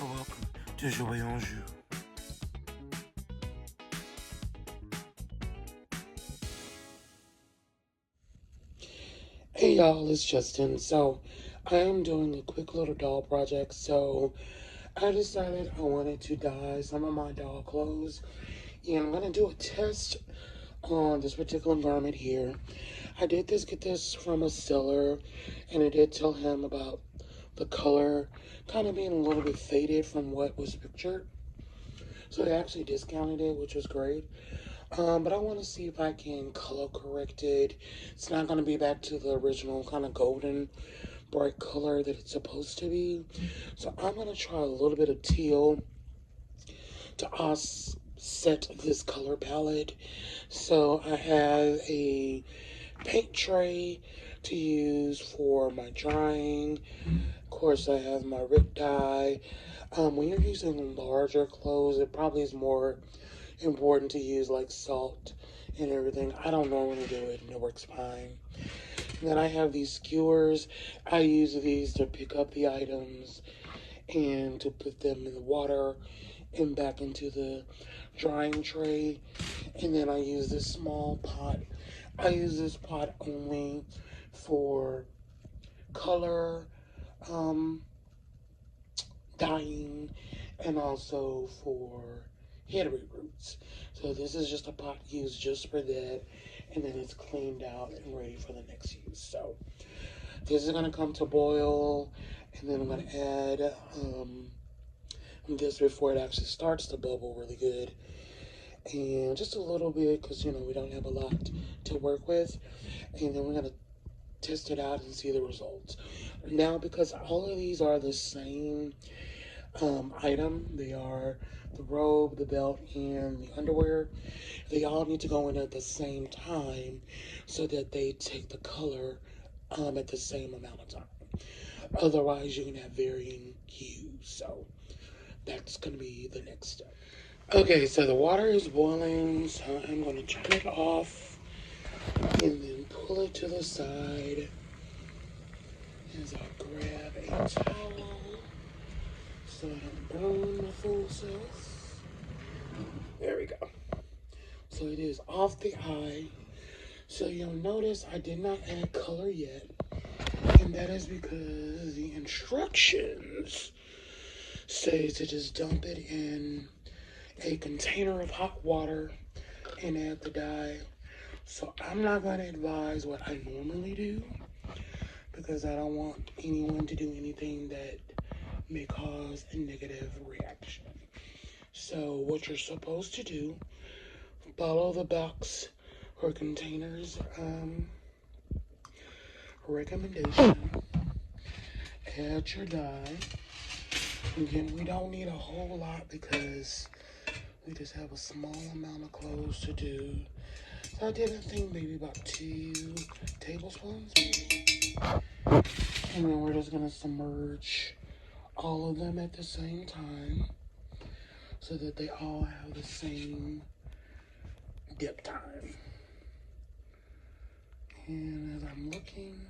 so welcome to jouer en jeu. Hey y'all, it's Justin. So I am doing a quick little doll project. So I decided I wanted to dye some of my doll clothes, and I'm gonna do a test on this particular garment here. I did get this from a seller, and I did tell him about the color kind of being a little bit faded from what was pictured. So they actually discounted it, which was great. But I want to see if I can color correct it. It's not going to be back to the original kind of golden bright color that it's supposed to be. So I'm going to try a little bit of teal to offset this color palette. So I have a paint tray to use for my drying. Of course, I have my Rit Dye. When you're using larger clothes, it probably is more important to use like salt and everything. I don't normally do it, and it works fine. And then I have these skewers. I use these to pick up the items and to put them in the water and back into the drying tray. And then I use this small pot. I use this pot only for color, dyeing, and also for head roots. So this is just a pot used just for that, and then it's cleaned out and ready for the next use. So this is gonna come to boil, and then I'm gonna add this before it actually starts to bubble really good, and just a little bit because we don't have a lot to work with, and then we're gonna test it out and see the results. Now, because all of these are the same item, they are the robe, the belt, and the underwear. They all need to go in at the same time so that they take the color at the same amount of time. Otherwise, you're going to have varying hues. So that's going to be the next step. Okay, so the water is boiling, so I'm going to turn it off and then pull it to the side as I grab a towel so I don't burn my full self. There we go. So it is off the eye. So you'll notice I did not add color yet. And that is because the instructions say to just dump it in a container of hot water and add the dye. So I'm not going to advise what I normally do because I don't want anyone to do anything that may cause a negative reaction. So what you're supposed to do, follow the box or containers recommendation, add your dye. Again, we don't need a whole lot because we just have a small amount of clothes to do. So I think maybe about 2 tablespoons maybe. And then we're just gonna submerge all of them at the same time so that they all have the same dip time. And as I'm looking,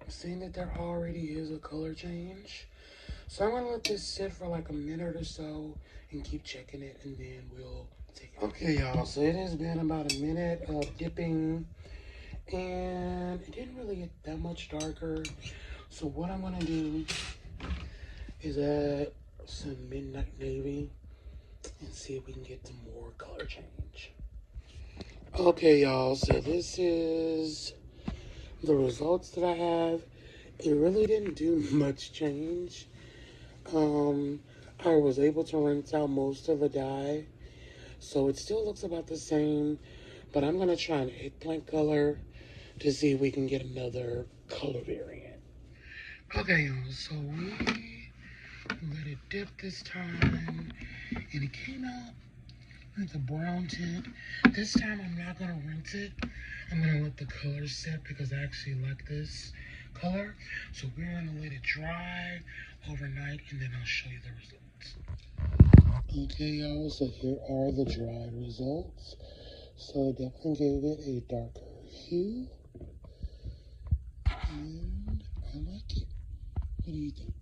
I'm seeing that there already is a color change. So I'm gonna let this sit for like a minute or so and keep checking it, and then we'll take it. Okay, y'all, so it has been about a minute of dipping, and it didn't really get that much darker. So what I'm gonna do is add some midnight navy and see if we can get some more color change. Okay, y'all, so this is the results that I have. It really didn't do much change. I was able to rinse out most of the dye, so it still looks about the same, but I'm going to try an eggplant color to see if we can get another color variant. Okay, y'all, so we let it dip this time, and it came out with a brown tint. This time I'm not going to rinse it. I'm going to let the color set because I actually like this color. So we're going to let it dry overnight, and then I'll show you the results. Okay, y'all, so here are the dried results. So I definitely gave it a darker hue, and I like it. What do you think?